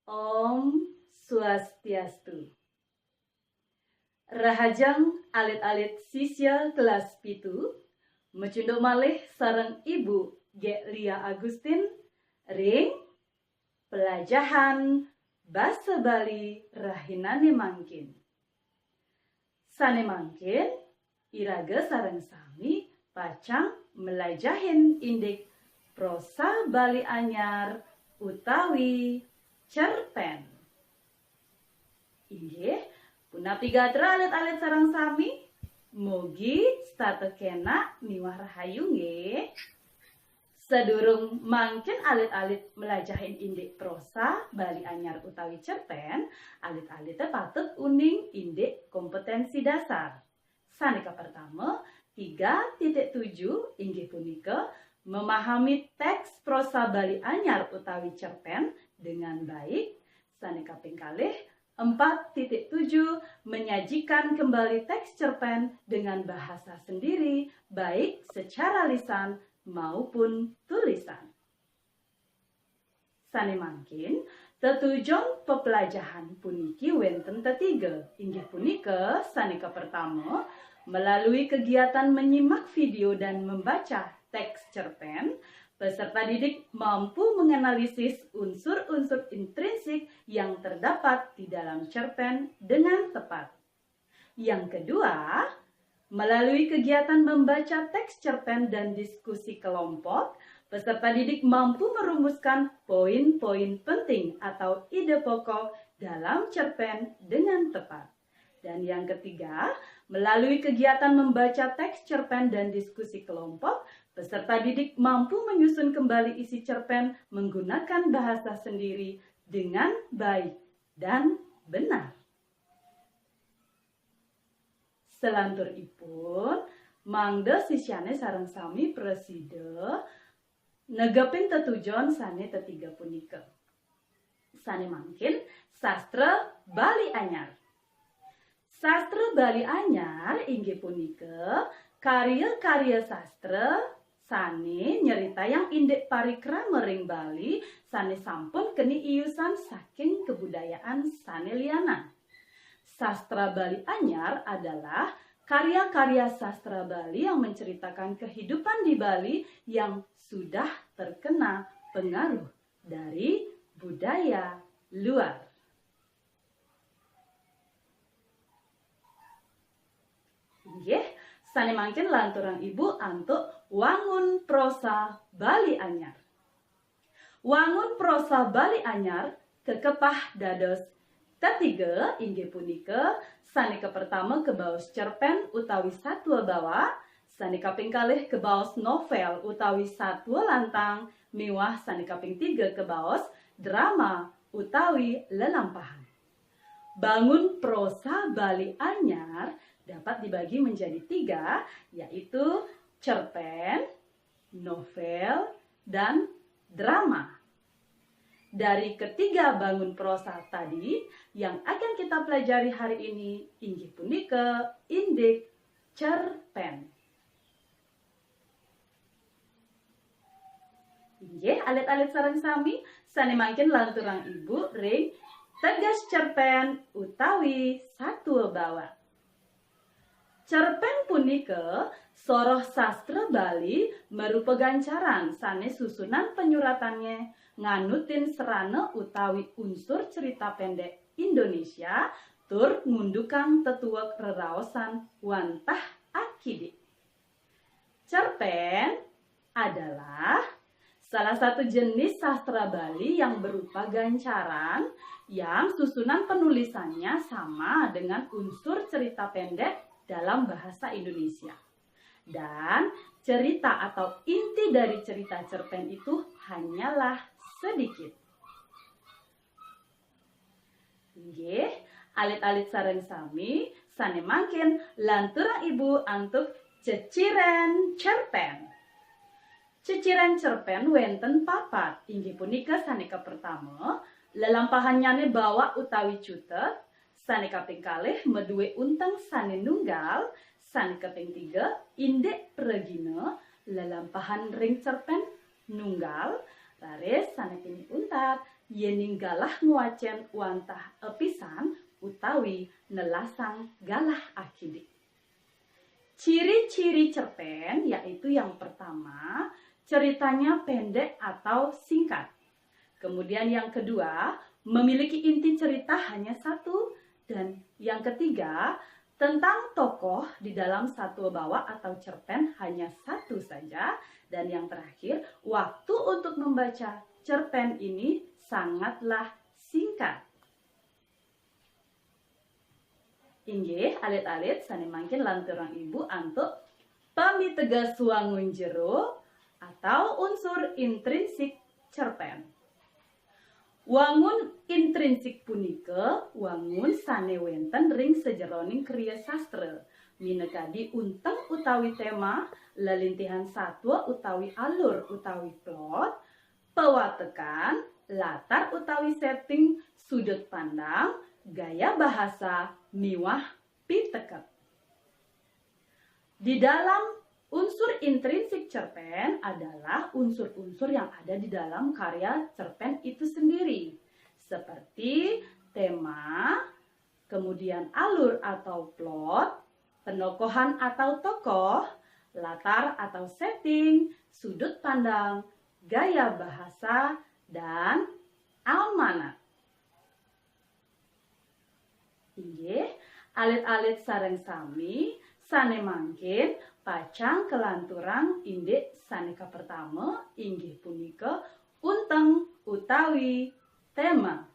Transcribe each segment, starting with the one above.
Om Swastiastu. Rahajang alit-alit sisya kelas pitu, mecundo malih sareng Ibu Gelia Agustin, ring pelajahan Basa Bali Rahinane Mangkin. Sane mangkin, iraga sareng sami pacang melajahin indik prosa Bali anyar utawi cerpen. Inggih, punapi gatra alit-alit sareng sami, mugi statekena miwah rahayu nggih. Sedurung mangkin alit-alit melajahin indik prosa Bali anyar utawi cerpen, alit-alitnya patut uning indik kompetensi dasar. Sanika pertama, 3.7 inggih punika memahami teks prosa Bali anyar utawi cerpen dengan baik. Sanika ping kalih 4.7 menyajikan kembali teks cerpen dengan bahasa sendiri, baik secara lisan maupun tulisan. Sane mangkin, tetujon pepelajahan puniki wenten tetiga. Inggih punika sanika pertama, melalui kegiatan menyimak video dan membaca teks cerpen, peserta didik mampu menganalisis unsur-unsur intrinsik yang terdapat di dalam cerpen dengan tepat. Yang kedua, melalui kegiatan membaca teks cerpen dan diskusi kelompok, peserta didik mampu merumuskan poin-poin penting atau ide pokok dalam cerpen dengan tepat. Dan yang ketiga, melalui kegiatan membaca teks cerpen dan diskusi kelompok, peserta didik mampu menyusun kembali isi cerpen menggunakan bahasa sendiri dengan baik dan benar. Selanturipun, mangda sisyane sareng sami presida negepin tetujon sane tetiga punika. Sane mangkin sastra Bali anyar. Sastra Bali anyar inggih punika karya-karya sastra sane nyerita yang indik parikrama ring Bali sane sampun keni iusan saking kebudayaan sane liana. Sastra Bali anyar adalah karya-karya sastra Bali yang menceritakan kehidupan di Bali yang sudah terkena pengaruh dari budaya luar. Nggih, sane mangkin lanturan Ibu antuk wangun prosa Bali anyar. Wangun prosa Bali anyar kekepah dados ketiga inggih punika sanika pertama kebaos cerpen utawi satwa bawa, sanika ping kalih kebaos novel utawi satwa lantang, miwah sanika ping tiga kebaos drama utawi lelampahan. Bangun prosa Bali anyar dapat dibagi menjadi tiga, yaitu cerpen, novel, dan drama. Dari ketiga bangun prosa tadi, yang akan kita pelajari hari ini inggih punika indik cerpen. Inggih alit-alit sareng sami, sane mangkin lanturang Ibu ring tegas cerpen utawi satwa bawa. Cerpen punika soroh sastra Bali merupa gancaran sane susunan penyuratannya nganutin serana utawi unsur cerita pendek Indonesia tur ngundukan tetuwek reraosan wantah akidik. Cerpen adalah salah satu jenis sastra Bali yang berupa gancaran yang susunan penulisannya sama dengan unsur cerita pendek dalam bahasa Indonesia. Dan cerita atau inti dari cerita cerpen itu hanyalah sedikit. Nggih, alit-alit sareng sami, sane mangkin lanturang Ibu antuk ceciren cerpen. Ceciren cerpen wenten papat, inggih punika sanika pertama, lelampahannyane bawa utawi cutet, sanika ping kalih meduwe unteng sane nunggal, sanika ping tiga indek pregina, lelampahan ring cerpen nunggal, laris sanes ping untat, yening galah nguacen uantah episan utawi nelasang galah akidik. Ciri-ciri cerpen yaitu yang pertama, ceritanya pendek atau singkat. Kemudian yang kedua, memiliki inti cerita hanya satu. Dan yang ketiga, tentang tokoh di dalam satu bawah atau cerpen hanya satu saja. Dan yang terakhir, waktu untuk membaca cerpen ini sangatlah singkat. Inggih alit-alit sane mangkin lanturang ibu antuk pamitega suangun jero atau unsur intrinsik cerpen. Wangun intrinsik punika wangun sane wenten ring sejeroning kriya sastra minekadi unteng utawi tema, lelintihan satwa utawi alur utawi plot, pewatekan, latar utawi setting, sudut pandang, gaya bahasa, miwah piteket. Di dalam unsur intrinsik cerpen adalah unsur-unsur yang ada di dalam karya cerpen itu sendiri. Seperti tema, kemudian alur atau plot, penokohan atau tokoh, latar atau setting, sudut pandang, gaya bahasa, dan amanat. Inggih, alit-alit sareng sami, sane mangkin, pacang kelanturang indik saneka pertama inggih punika unteng utawi tema.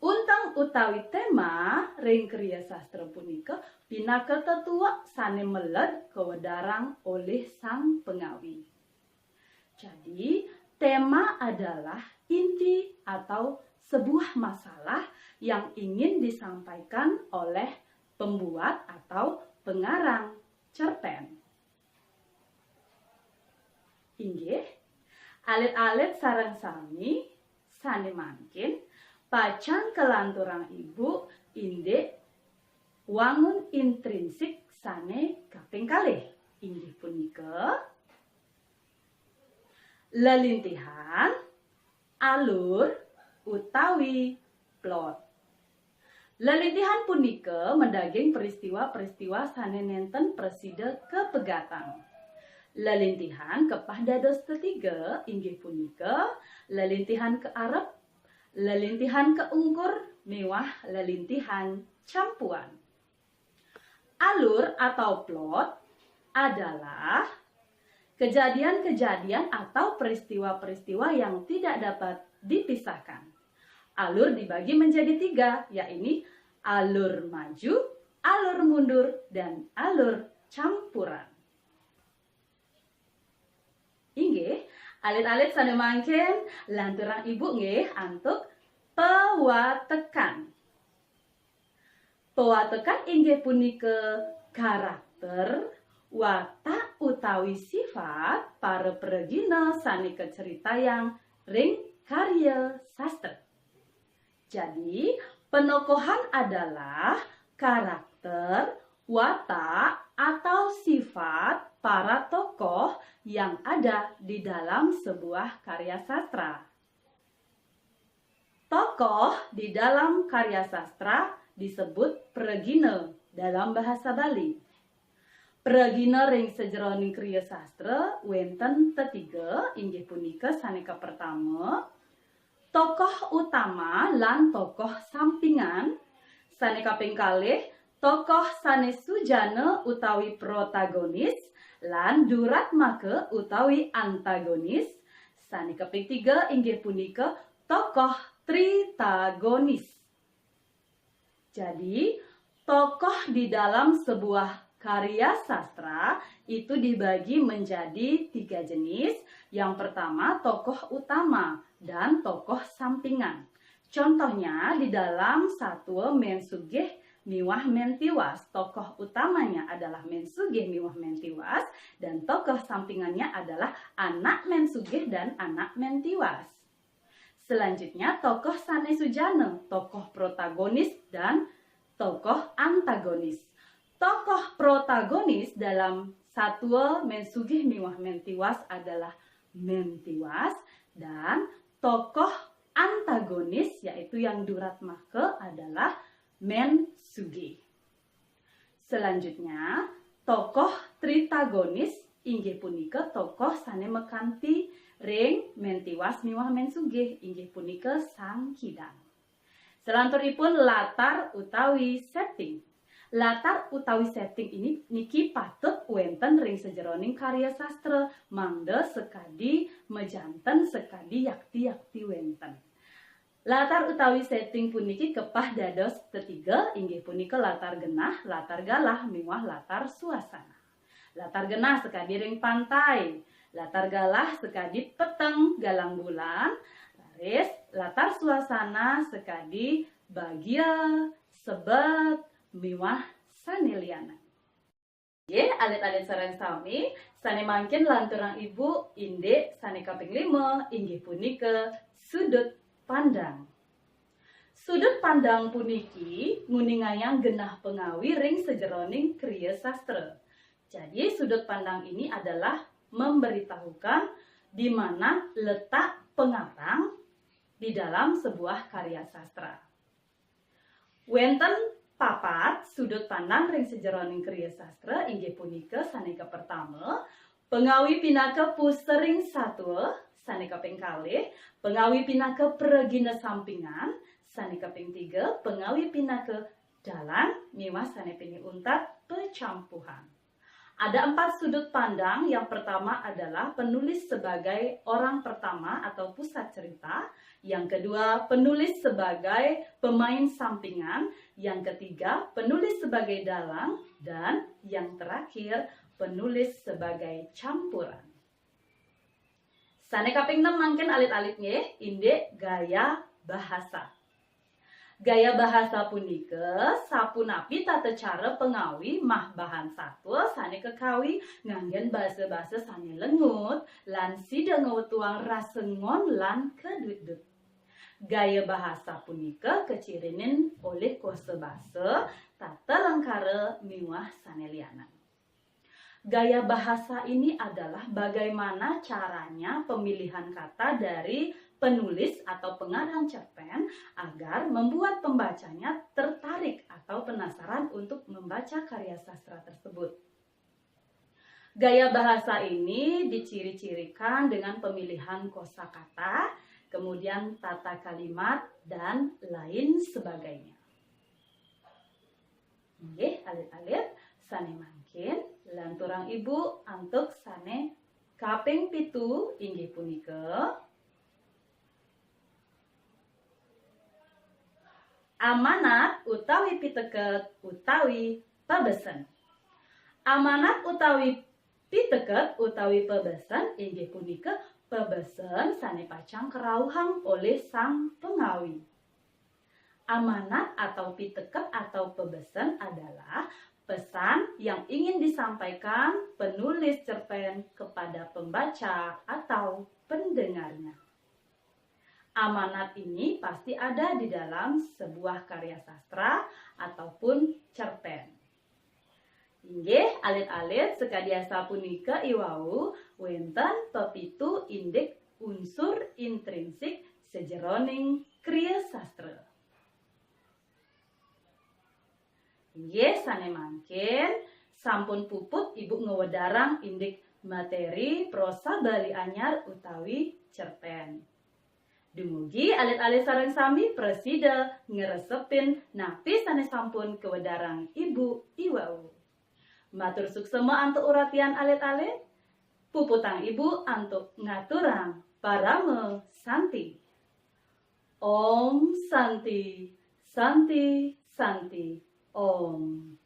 Unteng utawi tema ring kriya sastra punika pinaka tetua sane meled kewedarang oleh sang pengawi. Jadi tema adalah inti atau sebuah masalah yang ingin disampaikan oleh pembuat atau pengarang cerpen. Inggih, alit-alit sareng sami sane mangkin pacang kelanturang ibu indik wangun intrinsik sane kaping kalih. Inggih punika lelintihan, alur utawi plot. Lelintihan punika mendaging peristiwa-peristiwa sane nenten presida kepegatan. Lelintihan kepah dados ketiga inggih punika lelintihan ke Arab, lelintihan ke Ungkur, miwah lelintihan campuan. Alur atau plot adalah kejadian-kejadian atau peristiwa-peristiwa yang tidak dapat dipisahkan. Alur dibagi menjadi tiga, yaitu alur maju, alur mundur, dan alur campuran. Inggih, alit-alit sane mangkin lanturang ibu nggih antuk pewatekan. Pewatekan inggih punika karakter, watak utawi sifat para pregina sanika ceritayang ring karya sastra. Jadi, penokohan adalah karakter, watak, atau sifat para tokoh yang ada di dalam sebuah karya sastra. Tokoh di dalam karya sastra disebut pregina dalam bahasa Bali. Pregina ring sejeroning kriya sastra wenten tetiga inggih punika saneka pertama, tokoh utama lan tokoh sampingan, sane kaping kalih tokoh sane sujana utawi protagonis lan duratmaka utawi antagonis, sane kaping tiga inggih punika tokoh tritagonis. Jadi tokoh di dalam sebuah karya sastra itu dibagi menjadi tiga jenis. Yang pertama tokoh utama dan tokoh sampingan. Contohnya di dalam satwa mensugih miwah mentiwas, tokoh utamanya adalah mensugih miwah mentiwas dan tokoh sampingannya adalah anak mensugih dan anak mentiwas. Selanjutnya tokoh sane sujana, tokoh protagonis dan tokoh antagonis. Tokoh protagonis dalam satwa mensugih miwah mentiwas adalah mentiwas dan tokoh antagonis yaitu yang Duratmaka adalah Mensuge. Selanjutnya, tokoh tritagonis inggih punika tokoh sane mekanthi ring mentiwas miwah Mensuge inggih punika Sang Kidang. Selanjutipun latar utawi setting. Latar utawi setting ini niki patut wenten ring sejeroning karya sastra mangda sekadi mejanten sekadi yakti-yakti wenten. Latar utawi setting puniki kepah dados ketiga inggih punika latar genah, latar galah miwah latar suasana. Latar genah sekadi ring pantai, latar galah sekadi peteng galang bulan, laris latar suasana sekadi bahagia, sebat, miwah saneliana. Ye, alit-alit sareng sami, sane mangkin lanturang ibu inde sane kaping 5 inggih punika sudut pandang. Sudut pandang puniki nguningayang genah pengawi ring sejeroning kriya sastra. Jadi sudut pandang ini adalah memberitahukan di mana letak pengarang di dalam sebuah karya sastra. Wenten papat sudut pandang ring sejeroning kriya sastra inggih punika saneka pertama, pengawi pinaka pusering satwa saneka ping kalih, pengawi pinaka pregina sampingan saneka ping 3, pengawi pinaka dalan miwah sane ping untat pecampuhan. Ada 4 sudut pandang. Yang pertama adalah penulis sebagai orang pertama atau pusat cerita. Yang kedua, penulis sebagai pemain sampingan. Yang ketiga, penulis sebagai dalang. Dan yang terakhir, penulis sebagai campuran. Sane kaping 6 mangken alit-alit nggih, inde gaya bahasa. Gaya bahasa punika sapunapi tata cara pengawi mah bahan satwa sane kekawi nganggen basa-basa sane lengut lan sida ngwetuang rasengon lan kedut-dut. Gaya bahasa punika kecirinin oleh kosa basa tata lengkara miwah saneliana. Gaya bahasa ini adalah bagaimana caranya pemilihan kata dari penulis atau pengarang cerpen agar membuat pembacanya tertarik atau penasaran untuk membaca karya sastra tersebut. Gaya bahasa ini diciri-cirikan dengan pemilihan kosakata, kemudian tata kalimat, dan lain sebagainya. Nggih, alit-alit sane mangkin lanturang ibu antuk sane kaping 7 inggih punika amanat utawi piteket utawi pebesen. Amanat utawi piteket utawi pebesen inggih punika pebesen sane pacang kerawuhang oleh sang pengawi. Amanat atau piteket atau pebesen adalah pesan yang ingin disampaikan penulis cerpen kepada pembaca atau pendengarnya. Amanat ini pasti ada di dalam sebuah karya sastra ataupun cerpen. Inggih alit-alit sekadiasa punika iwau wenten pepitu indik unsur intrinsik sejeroning kriya sastra. Inggih sane mangkin sampun puput ibu ngewedarang indik materi prosa Bali anyar utawi cerpen. Dumugi alit-alit sareng sami presida ngeresepin napi sane sampun kewedarang ibu iwau. Matur suksema antuk uratian alit-alit. Puputang ibu antuk ngaturang parame santi. Om Santi, Santi, Santi, Om.